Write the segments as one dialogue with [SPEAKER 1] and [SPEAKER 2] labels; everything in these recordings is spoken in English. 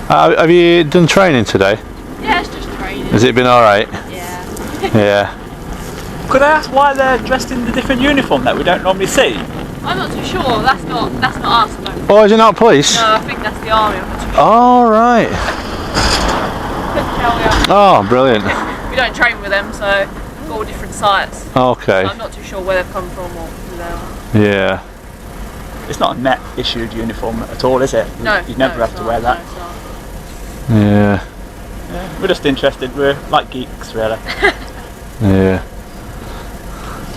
[SPEAKER 1] Have you done training today?
[SPEAKER 2] Yeah, it's just training.
[SPEAKER 1] Has it been alright?
[SPEAKER 2] Yeah.
[SPEAKER 1] Yeah.
[SPEAKER 3] Could I ask why they're dressed in the different uniform that we don't normally see?
[SPEAKER 2] I'm not too sure. That's not us. No.
[SPEAKER 1] Oh, is it not police?
[SPEAKER 2] No, I think that's the army. I'm not too sure.
[SPEAKER 1] Oh, right.
[SPEAKER 2] Couldn't tell you.
[SPEAKER 1] Oh, brilliant.
[SPEAKER 2] We don't train with them, so we've got all different sites.
[SPEAKER 1] Okay.
[SPEAKER 2] So I'm not too sure where they've come from or who they are.
[SPEAKER 1] Yeah.
[SPEAKER 3] It's not a net issued uniform at all, is it?
[SPEAKER 2] No.
[SPEAKER 3] You'd never have to wear that.
[SPEAKER 2] No,
[SPEAKER 1] Yeah.
[SPEAKER 3] Yeah, we're just interested. We're like geeks, really.
[SPEAKER 1] Yeah.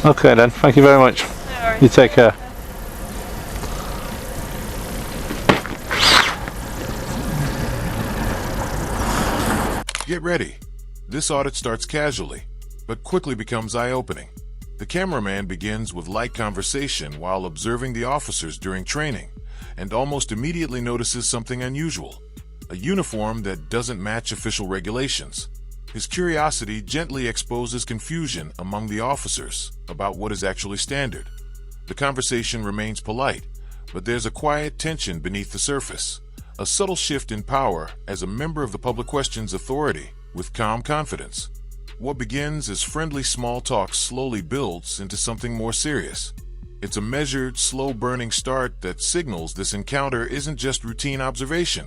[SPEAKER 1] Okay then. Thank you very much.
[SPEAKER 2] No worries.
[SPEAKER 1] You take care.
[SPEAKER 4] Get ready. This audit starts casually, but quickly becomes eye-opening. The cameraman begins with light conversation while observing the officers during training, and almost immediately notices something unusual: a uniform that doesn't match official regulations. His curiosity gently exposes confusion among the officers about what is actually standard. The conversation remains polite, but there's a quiet tension beneath the surface, a subtle shift in power as a member of the public questions authority with calm confidence. What begins as friendly small talk slowly builds into something more serious. It's a measured, slow-burning start that signals this encounter isn't just routine observation.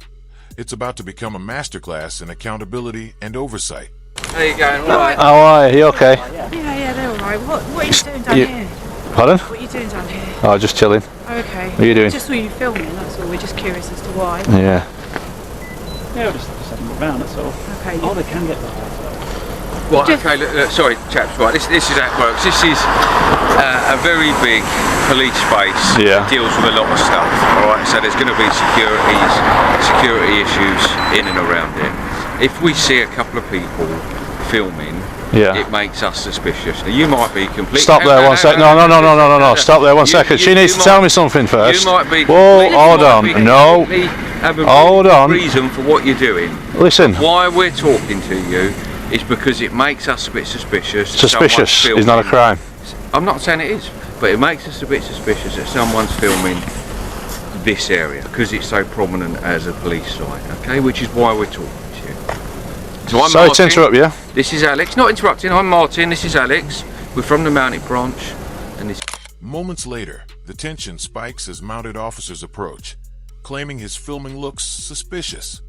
[SPEAKER 4] It's about to become a masterclass in accountability and oversight.
[SPEAKER 5] How you going? All right.
[SPEAKER 1] How are you? You okay?
[SPEAKER 6] Yeah, they're alright. What are you doing down here?
[SPEAKER 1] Pardon?
[SPEAKER 6] What are you doing down here?
[SPEAKER 1] Oh, just chilling.
[SPEAKER 6] Okay.
[SPEAKER 1] What are you doing?
[SPEAKER 6] Just saw you filming, that's all. We're just curious as to why.
[SPEAKER 1] Yeah.
[SPEAKER 3] Yeah, we're just having a look round, that's all.
[SPEAKER 6] Okay.
[SPEAKER 3] Oh, they can get that.
[SPEAKER 5] Right, okay, look, sorry chaps, right, this is how it works. This is a very big police space.
[SPEAKER 1] Yeah.
[SPEAKER 5] That deals with a lot of stuff, alright, so there's going to be security issues in and around it. If we see a couple of people filming, it makes us suspicious. Now you might be completely...
[SPEAKER 1] Stop there one sec. No. Stop there 1 second. She needs to tell me something first.
[SPEAKER 5] You might be...
[SPEAKER 1] Whoa, hold on. No. Hold on.
[SPEAKER 5] Reason for what you're doing.
[SPEAKER 1] Listen.
[SPEAKER 5] Why we're talking to you is because it makes us a bit suspicious.
[SPEAKER 1] Suspicious is not a crime.
[SPEAKER 5] I'm not saying it is, but it makes us a bit suspicious that someone's filming this area because it's so prominent as a police site, okay? Which is why we're talking to you. So I'm
[SPEAKER 1] Sorry
[SPEAKER 5] Martin.
[SPEAKER 1] to interrupt you.
[SPEAKER 5] This is Alex. Not interrupting, I'm Martin, this is Alex. We're from the Mounted Branch, and this...
[SPEAKER 4] Moments later, the tension spikes as mounted officers approach, claiming his filming looks suspicious.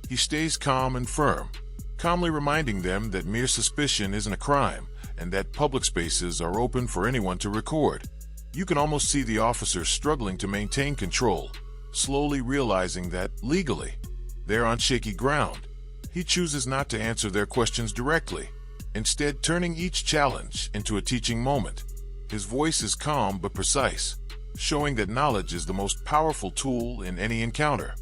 [SPEAKER 4] He stays calm and firm, calmly reminding them that mere suspicion isn't a crime and that public spaces are open for anyone to record. You can almost see the officers struggling to maintain control, slowly realizing that, legally, they're on shaky ground. He chooses not to answer their questions directly, instead turning each challenge into a teaching moment. His voice is calm but precise, showing that knowledge is the most powerful tool in any encounter.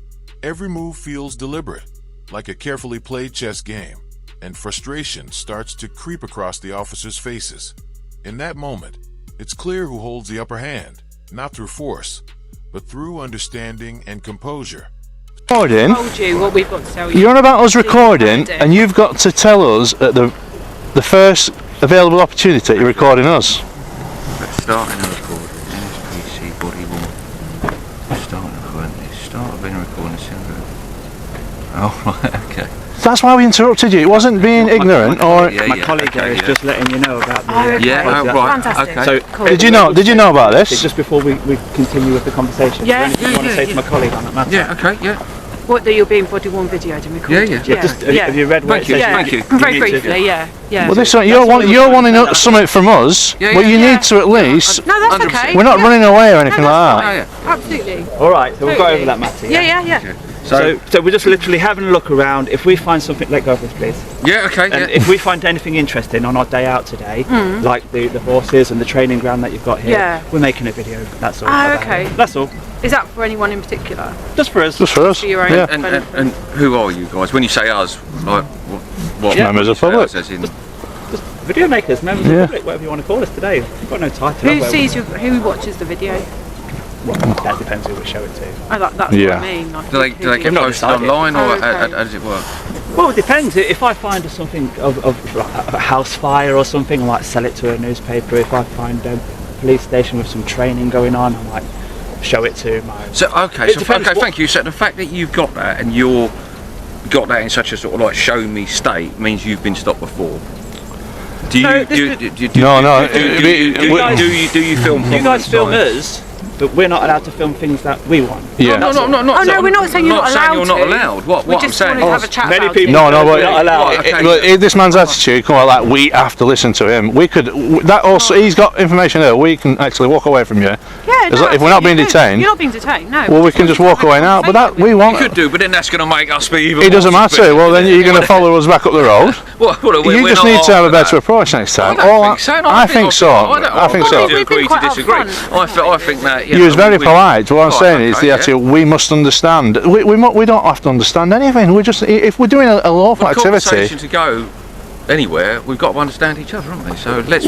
[SPEAKER 4] Every move feels deliberate, like a carefully played chess game, and frustration starts to creep across the officers' faces. In that moment, it's clear who holds the upper hand, not through force, but through understanding and composure.
[SPEAKER 1] Recording?
[SPEAKER 6] I told you what we've got to tell you.
[SPEAKER 1] You're on about us recording, and you've got to tell us at the first available opportunity you're recording us.
[SPEAKER 5] Let's start in a recording. NSPC body warm. Start of any recording. Oh, right, okay.
[SPEAKER 1] That's why we interrupted you. It wasn't being ignorant, or
[SPEAKER 3] My colleague is just letting you know about the...
[SPEAKER 5] right,
[SPEAKER 6] Fantastic.
[SPEAKER 5] okay.
[SPEAKER 3] So,
[SPEAKER 6] Cool.
[SPEAKER 1] did you know about this?
[SPEAKER 3] It's just before we continue with the conversation.
[SPEAKER 6] Yeah.
[SPEAKER 3] Is there anything you want to say to my colleague on that matter?
[SPEAKER 5] Yeah, okay, yeah.
[SPEAKER 6] What, that you're being body worn videoed and recorded?
[SPEAKER 5] Yeah.
[SPEAKER 3] Just, have you read what
[SPEAKER 5] Thank
[SPEAKER 3] it says?
[SPEAKER 5] you, thank you.
[SPEAKER 6] Very briefly, yeah.
[SPEAKER 1] Well, this one, you're wanting something from us. Well, you need to at least.
[SPEAKER 6] No, that's okay.
[SPEAKER 1] We're not running away or anything
[SPEAKER 6] No,
[SPEAKER 1] like
[SPEAKER 6] that's
[SPEAKER 1] that.
[SPEAKER 6] fine. Absolutely.
[SPEAKER 3] All right, so we'll go over that matter.
[SPEAKER 6] Yeah.
[SPEAKER 3] So we're just literally having a look around. If we find something, let go of this, please.
[SPEAKER 5] Yeah, okay,
[SPEAKER 3] And if we find anything interesting on our day out today, like the horses and the training ground that you've got here, we're making a video. That's all.
[SPEAKER 6] Oh, okay.
[SPEAKER 3] That's all.
[SPEAKER 6] Is that for anyone in particular?
[SPEAKER 3] Just for us.
[SPEAKER 1] Just for us.
[SPEAKER 6] For your own
[SPEAKER 1] Yeah.
[SPEAKER 5] And who are you guys? When you say us, like what?
[SPEAKER 1] Members of the public.
[SPEAKER 5] As in,
[SPEAKER 3] Just video makers, members of the public, whatever you want to call us today. We've got no title.
[SPEAKER 6] Who watches the video?
[SPEAKER 3] Well, that depends who we show it to.
[SPEAKER 6] That's what I mean. Like,
[SPEAKER 5] do they get posted online, or how does it work?
[SPEAKER 3] Well, it depends. If I find something of like a house fire or something, I might sell it to a newspaper. If I find a police station with some training going on, I might show it to my...
[SPEAKER 5] Thank you. So the fact that you've got that and you're got that in such a sort of like show me state means you've been stopped before. Do you film?
[SPEAKER 3] You guys film us, but we're not allowed to film things that we want.
[SPEAKER 1] Yeah.
[SPEAKER 6] No, we're not saying you're not allowed.
[SPEAKER 5] What I'm saying,
[SPEAKER 6] have a chat
[SPEAKER 3] many
[SPEAKER 6] about
[SPEAKER 3] people.
[SPEAKER 6] it.
[SPEAKER 3] But not allowed.
[SPEAKER 1] This man's attitude, come on, like we have to listen to him. We could. That also, he's got information there. We can actually walk away from you.
[SPEAKER 6] Yeah,
[SPEAKER 1] if we're not being detained.
[SPEAKER 6] You're not being detained. No.
[SPEAKER 1] Well, we can just walk away now. But that we want.
[SPEAKER 5] You could do, but then that's going to make us be even.
[SPEAKER 1] It doesn't matter. Well, then you're going to follow us back up the road. You just need to have a better approach next time. I think so. I think so.
[SPEAKER 5] I agree to disagree. I think that.
[SPEAKER 1] You was very polite. What I'm saying is the attitude. We must understand. We don't have to understand anything. We just if we're doing a lawful activity.
[SPEAKER 5] Conversation to go anywhere, we've got to understand each other, haven't we? So let's.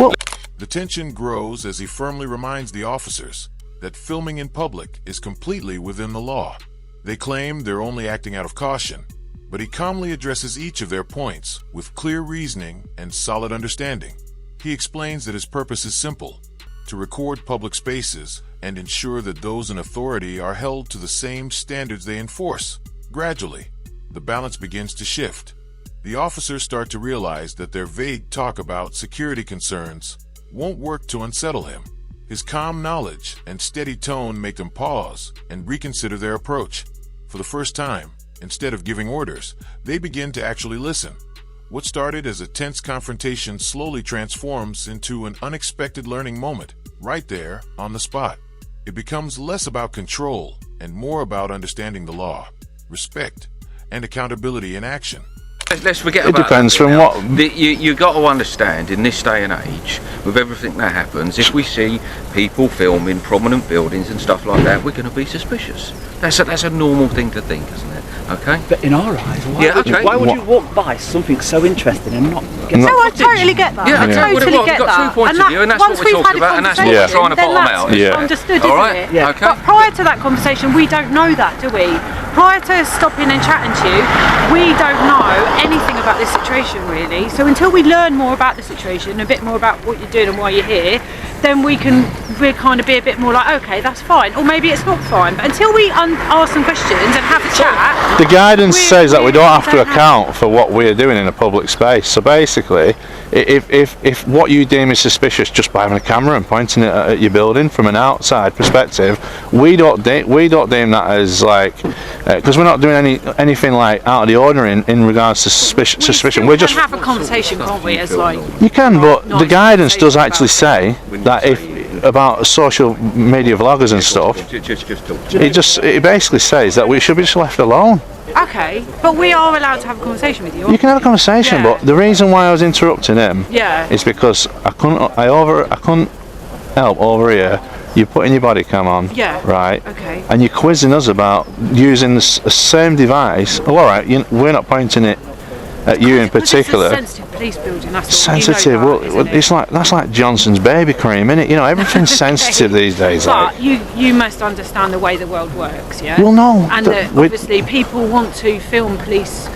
[SPEAKER 4] The tension grows as he firmly reminds the officers that filming in public is completely within the law. They claim they're only acting out of caution, but he calmly addresses each of their points with clear reasoning and solid understanding. He explains that his purpose is simple: to record public spaces and ensure that those in authority are held to the same standards they enforce. Gradually, the balance begins to shift. The officers start to realize that their vague talk about security concerns won't work to unsettle him. His calm knowledge and steady tone make them pause and reconsider their approach. For the first time, instead of giving orders, they begin to actually listen. What started as a tense confrontation slowly transforms into an unexpected learning moment, right there on the spot. It becomes less about control and more about understanding the law, respect, and accountability in action.
[SPEAKER 5] Let's forget
[SPEAKER 1] it
[SPEAKER 5] about
[SPEAKER 1] depends from
[SPEAKER 5] now.
[SPEAKER 1] what
[SPEAKER 5] You got to understand, in this day and age, with everything that happens, if we see people filming prominent buildings and stuff like that, we're going to be suspicious. That's a normal thing to think, isn't it? Okay.
[SPEAKER 3] But in our eyes, why would you walk by something so interesting and not get?
[SPEAKER 6] No, I totally get that.
[SPEAKER 5] Yeah,
[SPEAKER 6] I totally get
[SPEAKER 5] we've got
[SPEAKER 6] that.
[SPEAKER 5] 2 points of view, and that's what we're talking about, and that's what we're trying to bottom out.
[SPEAKER 6] Yeah. Understood, isn't it?
[SPEAKER 3] Yeah.
[SPEAKER 5] Okay.
[SPEAKER 6] But prior to that conversation, we don't know that, do we? Prior to stopping and chatting to you, we don't know anything about this situation really. So until we learn more about the situation, a bit more about what you're doing and why you're here, then we're kind of be a bit more like, okay, that's fine, or maybe it's not fine. But until we ask some questions and have a chat,
[SPEAKER 1] the guidance says that we don't have to account for what we're doing in a public space. So basically, if what you deem is suspicious just by having a camera and pointing it at your building from an outside perspective, we don't deem that as like, because we're not doing anything like out of the ordinary in regards to suspicion.
[SPEAKER 6] We just have a conversation, can't we? As like
[SPEAKER 1] you can, but the guidance does actually say that if about social media vloggers and stuff, it basically says that we should be just left alone.
[SPEAKER 6] Okay, but we are allowed to have a conversation with you.
[SPEAKER 1] You can have a conversation, but the reason why I was interrupting him is because I couldn't help overhear you putting your body cam on, right?
[SPEAKER 6] Okay.
[SPEAKER 1] And you're quizzing us about using the same device. Oh, all right, we're not pointing it at you in particular.
[SPEAKER 6] It's a sensitive police building. That's
[SPEAKER 1] sensitive. It's like that's like Johnson's baby cream, isn't it? You know, everything's sensitive these days.
[SPEAKER 6] But you must understand the way the world works, yeah.
[SPEAKER 1] Well, no.
[SPEAKER 6] And that obviously people want to film police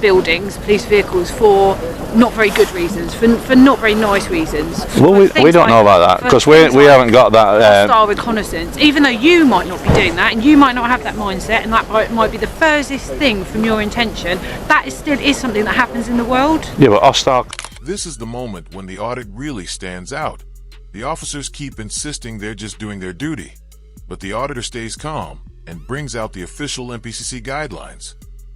[SPEAKER 6] buildings, police vehicles for not very good reasons, for not very nice reasons.
[SPEAKER 1] Well, we don't know about that because we haven't got that
[SPEAKER 6] hostile reconnaissance. Even though you might not be doing that, and you might not have that mindset, and that might be the furthest thing from your intention, that still is something that happens in the world.
[SPEAKER 1] Yeah, but hostile.
[SPEAKER 4] This is the moment when the audit really stands out. The officers keep insisting they're just doing their duty, but the auditor stays calm and brings out the official MPCC guidelines.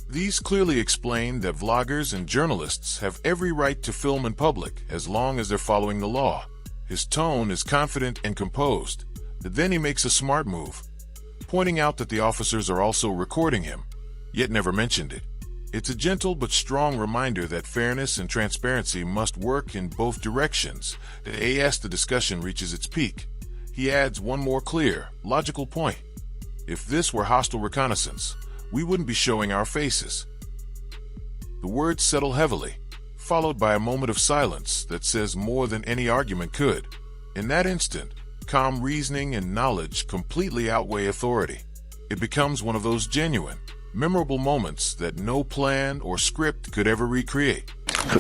[SPEAKER 4] These clearly explain that vloggers and journalists have every right to film in public as long as they're following the law. His tone is confident and composed, but then he makes a smart move, pointing out that the officers are also recording him, yet never mentioned it. It's a gentle but strong reminder that fairness and transparency must work in both directions as the discussion reaches its peak. He adds one more clear, logical point. If this were hostile reconnaissance, we wouldn't be showing our faces. The words settle heavily, followed by a moment of silence that says more than any argument could. In that instant, calm reasoning and knowledge completely outweigh authority. It becomes one of those genuine, memorable moments that no plan or script could ever recreate.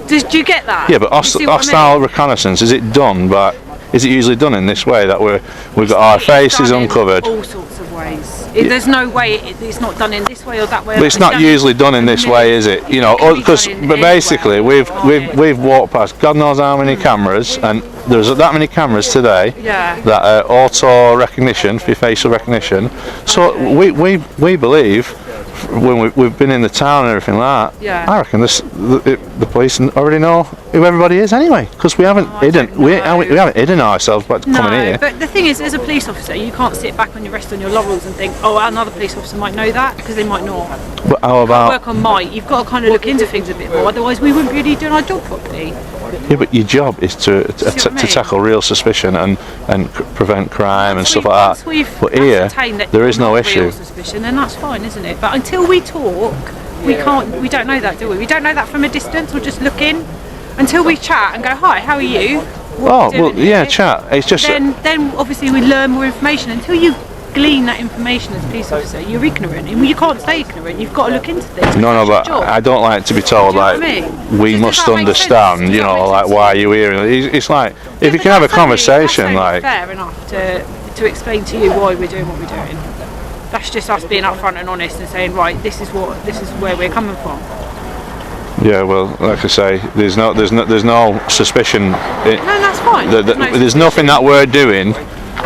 [SPEAKER 6] Did you get that?
[SPEAKER 1] Yeah, but hostile reconnaissance, is it done by Is it usually done in this way, that we've got our faces uncovered?
[SPEAKER 6] All sorts of ways. There's no way it's not done in this way or that way.
[SPEAKER 1] But it's not usually done in this way, is it? You know, because basically we've walked past God knows how many cameras, and there's that many cameras today that are auto recognition for facial recognition. So we believe, when we've been in the town and everything like that, I reckon the police already know who everybody is anyway, because we haven't haven't hidden ourselves by coming here.
[SPEAKER 6] But the thing is, as a police officer, you can't sit back on your rest on your laurels and think, oh, another police officer might know that, because they might not.
[SPEAKER 1] But how about
[SPEAKER 6] work on might? You've got to kind of look into things a bit more, otherwise we wouldn't really be doing our job properly.
[SPEAKER 1] Yeah, but your job is to tackle real suspicion and prevent crime and stuff like that. But here, there is no issue.
[SPEAKER 6] Real suspicion, then that's fine, isn't it? But until we talk, we don't know that, do we? We don't know that from a distance, or just look in. Until we chat and go, hi, how are you?
[SPEAKER 1] Chat. It's just
[SPEAKER 6] then obviously we learn more information. Until you glean that information as a police officer, you're ignorant, and you can't stay ignorant. You've got to look into things.
[SPEAKER 1] No, but I don't like to be told we must understand. You know, like, why are you here? It's like, if you can have a conversation, like,
[SPEAKER 6] fair enough to explain to you why we're doing what we're doing. That's just us being upfront and honest and saying, right, this is where we're coming from.
[SPEAKER 1] Yeah, well, like I say, there's no suspicion.
[SPEAKER 6] No, that's fine.
[SPEAKER 1] There's nothing that we're doing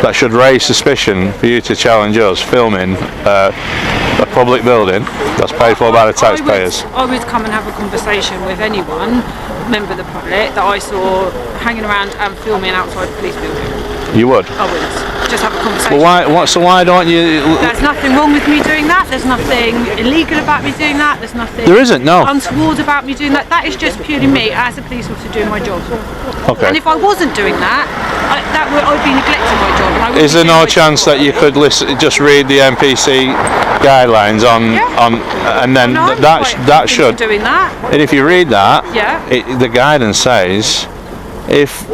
[SPEAKER 1] that should raise suspicion for you to challenge us filming a public building that's paid for by the taxpayers.
[SPEAKER 6] I would come and have a conversation with anyone, member of the public, that I saw hanging around and filming outside the police building.
[SPEAKER 1] You would?
[SPEAKER 6] I would. Just have a conversation.
[SPEAKER 1] Well, why don't you?
[SPEAKER 6] There's nothing wrong with me doing that. There's nothing illegal about me doing that. There's nothing.
[SPEAKER 1] There isn't, no.
[SPEAKER 6] Untoward about me doing that. That is just purely me as a police officer doing my job.
[SPEAKER 1] Okay.
[SPEAKER 6] And if I wasn't doing that, I'd be neglecting my job. And
[SPEAKER 1] is there no chance that you could just read the NPC guidelines and then that should
[SPEAKER 6] doing that?
[SPEAKER 1] And if you read that, the guidance says if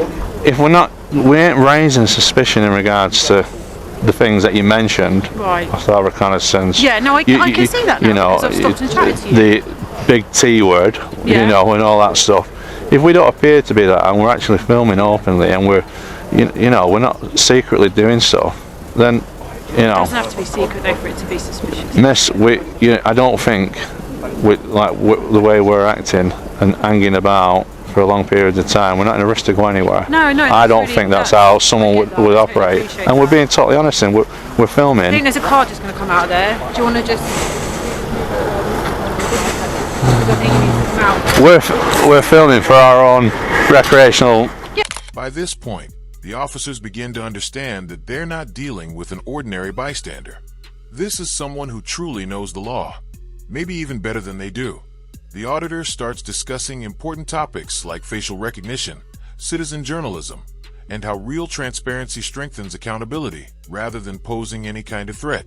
[SPEAKER 1] we ain't raising suspicion in regards to the things that you mentioned, without reconnaissance.
[SPEAKER 6] Yeah, no, I can see that now,
[SPEAKER 1] you know,
[SPEAKER 6] because I've stopped and chatted to you.
[SPEAKER 1] The big T word, you know, and all that stuff. If we don't appear to be that, and we're actually filming openly, and we're, you know, we're not secretly doing stuff, then, you know.
[SPEAKER 6] It doesn't have to be secret though for it to be suspicious.
[SPEAKER 1] Miss, I don't think, the way we're acting and hanging about for a long period of time, we're not in a rush to go anywhere.
[SPEAKER 6] No.
[SPEAKER 1] I don't think that's how someone would operate. And we're being totally honest, and we're filming.
[SPEAKER 6] I think there's a car just going to come out of there. Do you want to just?
[SPEAKER 1] We're filming for our own recreational.
[SPEAKER 4] By this point, the officers begin to understand that they're not dealing with an ordinary bystander. This is someone who truly knows the law, maybe even better than they do. The auditor starts discussing important topics like facial recognition, citizen journalism, and how real transparency strengthens accountability rather than posing any kind of threat.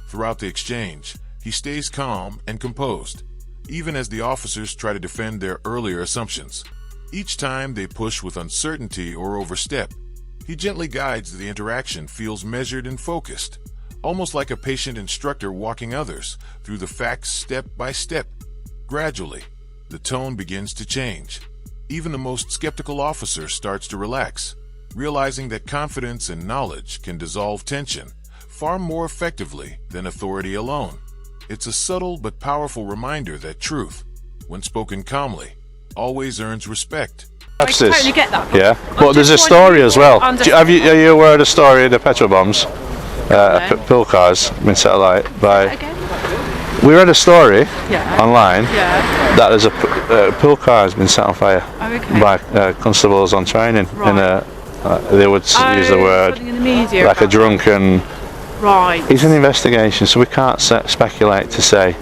[SPEAKER 4] Throughout the exchange, he stays calm and composed, even as the officers try to defend their earlier assumptions. Each time they push with uncertainty or overstep, he gently guides the interaction, feels measured and focused, almost like a patient instructor walking others through the facts step by step. Gradually, the tone begins to change. Even the most skeptical officer starts to relax, realizing that confidence and knowledge can dissolve tension far more effectively than authority alone. It's a subtle but powerful reminder that truth, when spoken calmly, always earns respect.
[SPEAKER 6] I totally get that.
[SPEAKER 1] Yeah, but there's a story as well. Are you aware of the story of the petrol bombs? Pill cars been set alight by. We read a story online that there's a pill car has been set on fire by constables on training. They would use the word like a drunken.
[SPEAKER 6] Right.
[SPEAKER 1] It's an investigation, so we can't speculate to say.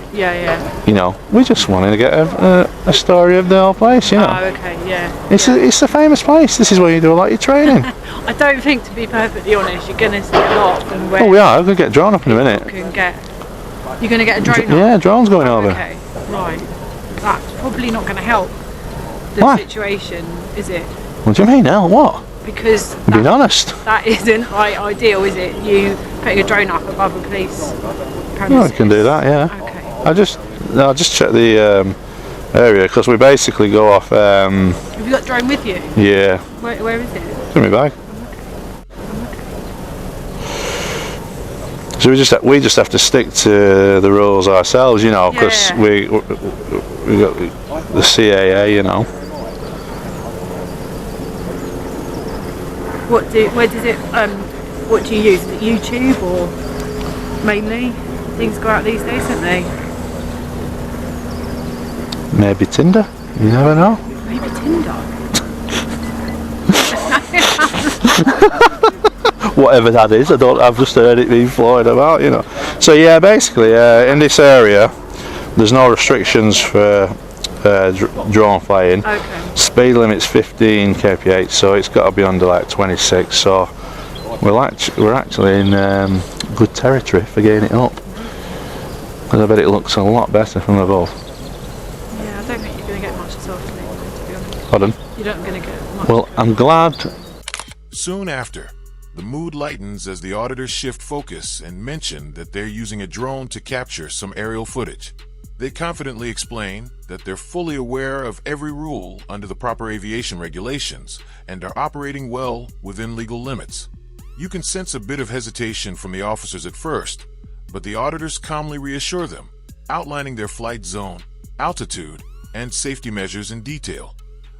[SPEAKER 1] You know, we just wanted to get a story of the whole place. You know.
[SPEAKER 6] Oh, okay. Yeah.
[SPEAKER 1] It's a famous place. This is where you do a lot of your training.
[SPEAKER 6] I don't think, to be perfectly honest, you're going to see a lot from where.
[SPEAKER 1] Oh, we are. We're going to get a drone up in a minute.
[SPEAKER 6] You're going to get a drone up?
[SPEAKER 1] Yeah, drone's going over.
[SPEAKER 6] Okay, right. That's probably not going to help the situation, is it?
[SPEAKER 1] What do you mean, Al? What?
[SPEAKER 6] Because
[SPEAKER 1] being honest,
[SPEAKER 6] that isn't ideal, is it? You putting a drone up above a police premises.
[SPEAKER 1] Well, I can do that, yeah.
[SPEAKER 6] Okay.
[SPEAKER 1] I'll just check the area, because we basically go off.
[SPEAKER 6] Have you got drone with you?
[SPEAKER 1] Yeah.
[SPEAKER 6] Where is it?
[SPEAKER 1] It's in my bag.
[SPEAKER 6] Okay.
[SPEAKER 1] So we just have to stick to the rules ourselves, you know, because we got the CAA, you know.
[SPEAKER 6] What do you use? Is it YouTube or mainly? Things go out these days, don't they?
[SPEAKER 1] Maybe Tinder. You never know.
[SPEAKER 6] Maybe Tinder.
[SPEAKER 1] Whatever that is, I've just heard it being floated about, you know. So yeah, basically, in this area, there's no restrictions for drone flying.
[SPEAKER 6] Okay.
[SPEAKER 1] Speed limit's 15 kph, so it's got to be under like 26. So we're actually in good territory for getting it up. Because I bet it looks a lot better from above.
[SPEAKER 6] Yeah, I don't think you're going to get much this afternoon, to be honest.
[SPEAKER 1] Pardon?
[SPEAKER 6] You're not going to get much.
[SPEAKER 1] Well, I'm glad.
[SPEAKER 4] Soon after, the mood lightens as the auditors shift focus and mention that they're using a drone to capture some aerial footage. They confidently explain that they're fully aware of every rule under the proper aviation regulations and are operating well within legal limits. You can sense a bit of hesitation from the officers at first, but the auditors calmly reassure them, outlining their flight zone, altitude, and safety measures in detail.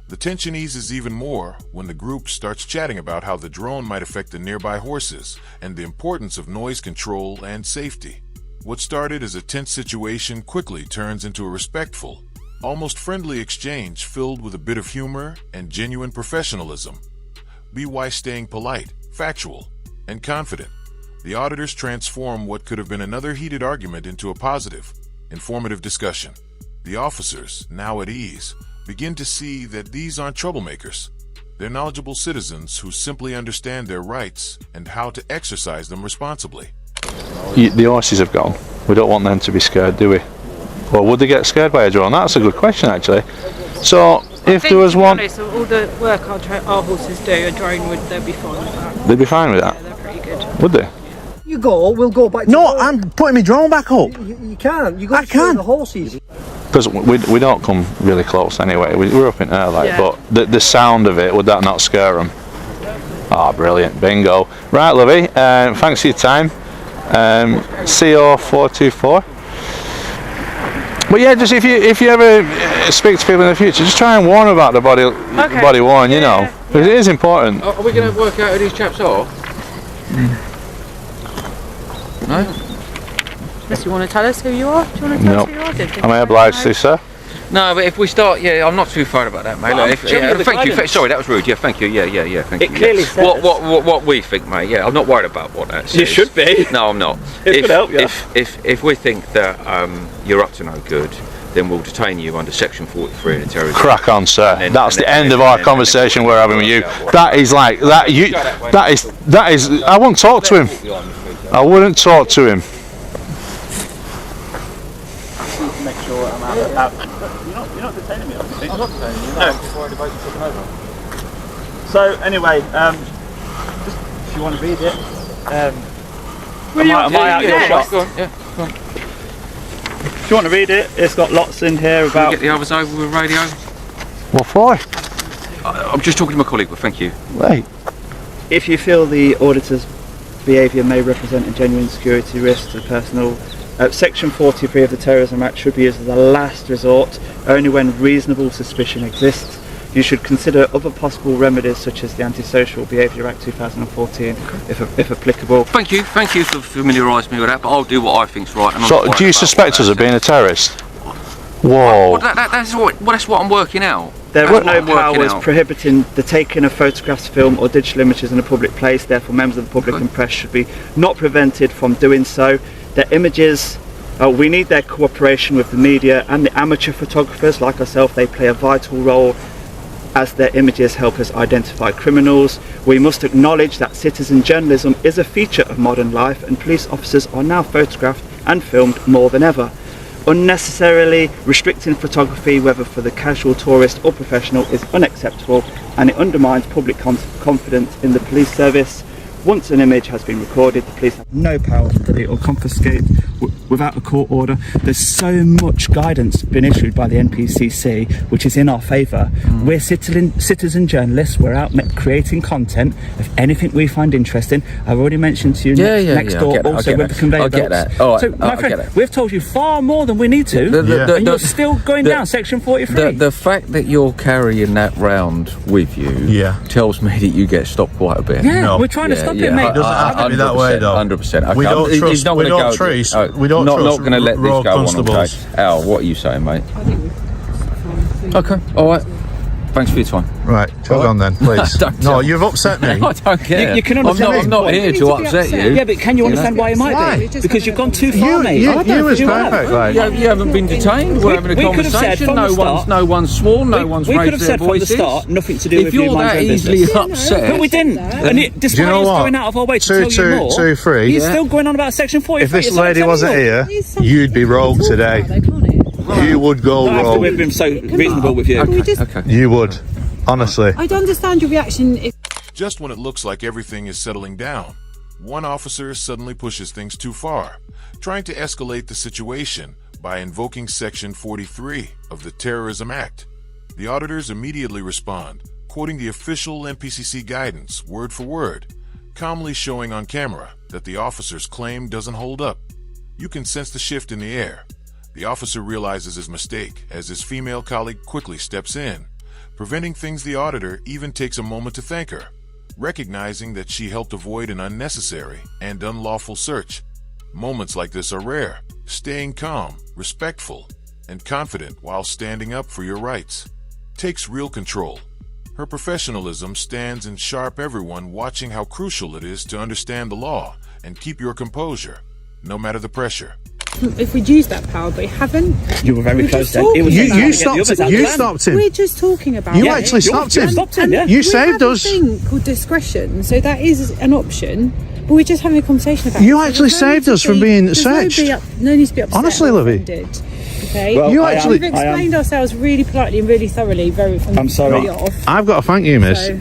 [SPEAKER 4] The tension eases even more when the group starts chatting about how the drone might affect the nearby horses and the importance of noise control and safety. What started as a tense situation quickly turns into a respectful, almost friendly exchange filled with a bit of humor and genuine professionalism. BY staying polite, factual, and confident. The auditors transform what could have been another heated argument into a positive, informative discussion. The officers, now at ease, begin to see that these aren't troublemakers. They're knowledgeable citizens who simply understand their rights and how to exercise them responsibly.
[SPEAKER 1] The horses have gone. We don't want them to be scared, do we? Or would they get scared by a drone? That's a good question, actually. So, if there was one...
[SPEAKER 6] Honest, all the work our horses do, a drone they'd be fine with that.
[SPEAKER 1] They'd be fine with that?
[SPEAKER 6] Yeah, they're pretty good.
[SPEAKER 1] Would they?
[SPEAKER 7] You go, we'll go back to
[SPEAKER 8] No, I'm putting my drone back up.
[SPEAKER 7] You can't. You got
[SPEAKER 8] I
[SPEAKER 7] to show
[SPEAKER 8] can.
[SPEAKER 7] the horses.
[SPEAKER 1] Because we don't come really close anyway. We're up in air, like,
[SPEAKER 6] Yeah.
[SPEAKER 1] but the sound of it, would that not scare them? Ah, brilliant. Bingo. Right, Lovey, thanks for your time. CO424. But yeah, just if you ever speak to people in the future, just try and warn them about the body worn, you know, because it is important.
[SPEAKER 5] Are we going to work out who these chaps are? No?
[SPEAKER 6] Unless you want to tell us who you are? Do you want to tell us who you are? I don't think
[SPEAKER 1] Am I
[SPEAKER 6] so,
[SPEAKER 1] obliged
[SPEAKER 6] no.
[SPEAKER 1] to, sir?
[SPEAKER 5] No, but if we start, I'm not too far about that, mate.
[SPEAKER 3] Well,
[SPEAKER 5] Look, thank you. Sorry, that was rude. Yeah, thank you. Yeah, thank you.
[SPEAKER 3] It clearly says...
[SPEAKER 5] What we think, mate. Yeah, I'm not worried about what that says.
[SPEAKER 3] You should be.
[SPEAKER 5] No, I'm not.
[SPEAKER 3] It's gonna help you.
[SPEAKER 5] If we think that you're up to no good, then we'll detain you under Section 43 of the terrorism.
[SPEAKER 1] Crack on, sir. That's the end of our conversation we're having with you. That is like that. That is. I won't talk to him. I wouldn't talk to him.
[SPEAKER 3] Make sure I'm out. You're not detaining me, obviously. I'm not detaining you. No. I'm worried about you taking over. So anyway, just if you want to read it, am I out your shop?
[SPEAKER 5] Go on. Yeah. Go on.
[SPEAKER 3] If you want to read it, it's got lots in here
[SPEAKER 5] Can
[SPEAKER 3] about.
[SPEAKER 5] we get the others over with radio?
[SPEAKER 1] What for?
[SPEAKER 5] I'm just talking to my colleague, but thank you.
[SPEAKER 1] Wait.
[SPEAKER 3] If you feel the auditor's behaviour may represent a genuine security risk to personal. Section 43 of the Terrorism Act should be used as a last resort, only when reasonable suspicion exists. You should consider other possible remedies such as the Antisocial Behaviour Act 2014, if applicable.
[SPEAKER 5] Thank you for familiarising me with that, but I'll do what I think's right. And I'm not
[SPEAKER 1] So,
[SPEAKER 5] worried
[SPEAKER 1] do you
[SPEAKER 5] about
[SPEAKER 1] suspect
[SPEAKER 5] what
[SPEAKER 1] us
[SPEAKER 5] that
[SPEAKER 1] of being a terrorist?
[SPEAKER 5] Well,
[SPEAKER 1] Whoa.
[SPEAKER 5] that's what I'm working out.
[SPEAKER 3] There
[SPEAKER 5] That's
[SPEAKER 3] are
[SPEAKER 5] what
[SPEAKER 3] no
[SPEAKER 5] I'm working
[SPEAKER 3] powers
[SPEAKER 5] out.
[SPEAKER 3] prohibiting the taking of photographs, film or digital images in a public place, therefore members of the public and press should be not prevented from doing so. Their images, we need their cooperation with the media and the amateur photographers like ourselves. They play a vital role as their images help us identify criminals. We must acknowledge that citizen journalism is a feature of modern life and police officers are now photographed and filmed more than ever. Unnecessarily restricting photography, whether for the casual tourist or professional, is unacceptable and it undermines public confidence in the police service. Once an image has been recorded, the police have no power to delete or confiscate without a court order. There's so much guidance been issued by the NPCC which is in our favour. We're citizen journalists. We're out creating content of anything we find interesting. I've already mentioned to you next door also with the conveyor belts.
[SPEAKER 5] I get that. All right,
[SPEAKER 3] so my friend, we've told you far more than we need to, and you're still going down section 43.
[SPEAKER 5] The fact that you're carrying that round with you tells me that you get stopped quite a bit.
[SPEAKER 3] Yeah, we're trying to stop it, mate.
[SPEAKER 1] It doesn't have to be that way, though.
[SPEAKER 5] 100%. Okay.
[SPEAKER 1] We don't trust. We don't trust. We don't trust.
[SPEAKER 5] Not going to let this
[SPEAKER 1] road
[SPEAKER 5] go
[SPEAKER 1] constables.
[SPEAKER 5] on. Okay. Al, what are you saying, mate? Okay. All right. Thanks for your time.
[SPEAKER 1] Right, jog on then, please. No, you've upset me.
[SPEAKER 5] I don't care.
[SPEAKER 3] You can understand.
[SPEAKER 5] I'm not here to upset you.
[SPEAKER 3] Yeah, but can you understand why you might be? Because you've gone too far, mate.
[SPEAKER 1] You was perfect. Like.
[SPEAKER 5] You haven't been detained. We're having a conversation. No one's sworn. No one's raised their voices.
[SPEAKER 3] We could have said from the start nothing to do with you.
[SPEAKER 5] If you're that easily upset,
[SPEAKER 3] but we didn't. And despite us going out of our way to tell you more,
[SPEAKER 1] 2, 3.
[SPEAKER 3] He's still going on about section 43.
[SPEAKER 1] If this lady wasn't here, you'd be rogue today. You would go rogue.
[SPEAKER 3] After we've been so reasonable with you.
[SPEAKER 5] Okay.
[SPEAKER 1] You would. Honestly.
[SPEAKER 6] I don't understand your reaction.
[SPEAKER 4] Just when it looks like everything is settling down, one officer suddenly pushes things too far, trying to escalate the situation by invoking Section 43 of the Terrorism Act. The auditors immediately respond, quoting the official NPCC guidance word for word, calmly showing on camera that the officer's claim doesn't hold up. You can sense the shift in the air. The officer realizes his mistake as his female colleague quickly steps in, preventing things. The auditor even takes a moment to thank her, recognizing that she helped avoid an unnecessary and unlawful search. Moments like this are rare. Staying calm, respectful, and confident while standing up for your rights takes real control. Her professionalism stands in sharp everyone watching how crucial it is to understand the law and keep your composure, no matter the pressure.
[SPEAKER 6] If we'd used that power, but we haven't.
[SPEAKER 3] You were very close then.
[SPEAKER 1] You stopped him.
[SPEAKER 6] We're just talking about
[SPEAKER 1] You actually stopped him. You saved us.
[SPEAKER 6] We have a thing called discretion, so that is an option. But we're just having a conversation about it.
[SPEAKER 1] You actually saved us from being searched.
[SPEAKER 6] No need to be upset.
[SPEAKER 1] Honestly, Livy.
[SPEAKER 6] Okay.
[SPEAKER 3] Well,
[SPEAKER 1] you actually.
[SPEAKER 6] We've explained ourselves really politely and really thoroughly.
[SPEAKER 3] I'm sorry.
[SPEAKER 1] I've got to thank you, miss.
[SPEAKER 6] So,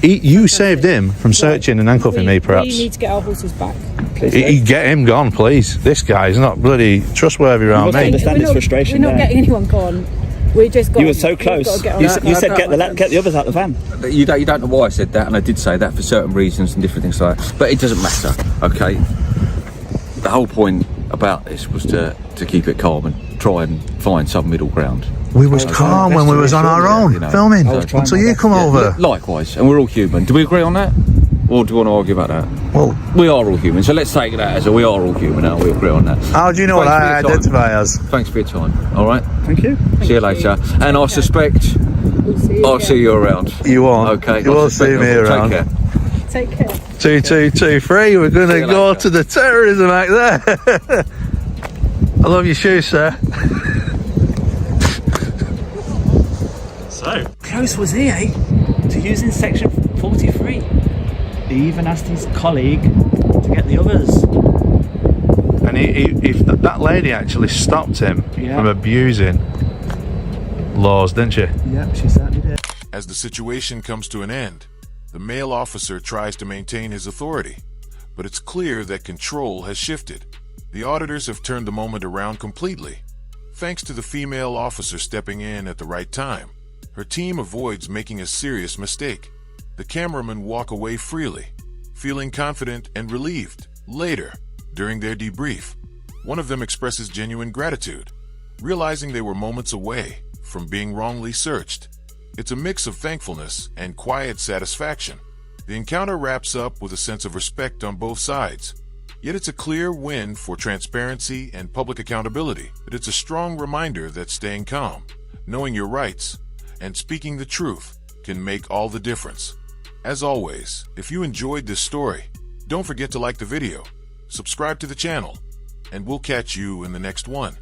[SPEAKER 1] you saved him from searching and handcuffing me, perhaps.
[SPEAKER 6] We need to get our horses back.
[SPEAKER 1] Get him gone, please. This guy's not bloody trustworthy around me.
[SPEAKER 3] Understand his frustration.
[SPEAKER 6] We're not getting anyone gone. We just got.
[SPEAKER 3] You were so close. You said get the others out the van.
[SPEAKER 5] You don't know why I said that, and I did say that for certain reasons and different things like that. But it doesn't matter. Okay. The whole point about this was to keep it calm and try and find some middle ground.
[SPEAKER 1] We was calm when we was on our own filming until you come over.
[SPEAKER 5] Likewise, and we're all human. Do we agree on that? Or do you want to argue about that?
[SPEAKER 1] Well,
[SPEAKER 5] we are all human, so let's take that as we are all human now. We agree on that.
[SPEAKER 1] How do you know what I identify as?
[SPEAKER 5] Thanks for your time. All right.
[SPEAKER 3] Thank you.
[SPEAKER 5] See you later. And I suspect I'll see you around.
[SPEAKER 1] You won't.
[SPEAKER 5] Okay.
[SPEAKER 1] You won't see me around.
[SPEAKER 6] Take care.
[SPEAKER 1] 2, 2, 2, 3. We're going to go to the Terrorism Act there. I love your shoes, sir.
[SPEAKER 3] So close was he, to using Section 43. He even asked his colleague to get the others.
[SPEAKER 1] And if that lady actually stopped him from abusing laws, didn't she?
[SPEAKER 3] Yep, she certainly did.
[SPEAKER 4] As the situation comes to an end, the male officer tries to maintain his authority, but it's clear that control has shifted. The auditors have turned the moment around completely, thanks to the female officer stepping in at the right time. Her team avoids making a serious mistake. The cameramen walk away freely, feeling confident and relieved. Later, during their debrief, one of them expresses genuine gratitude, realizing they were moments away from being wrongly searched. It's a mix of thankfulness and quiet satisfaction. The encounter wraps up with a sense of respect on both sides. Yet it's a clear win for transparency and public accountability. But it's a strong reminder that staying calm, knowing your rights, and speaking the truth can make all the difference. As always, if you enjoyed this story, don't forget to like the video, subscribe to the channel, and we'll catch you in the next one.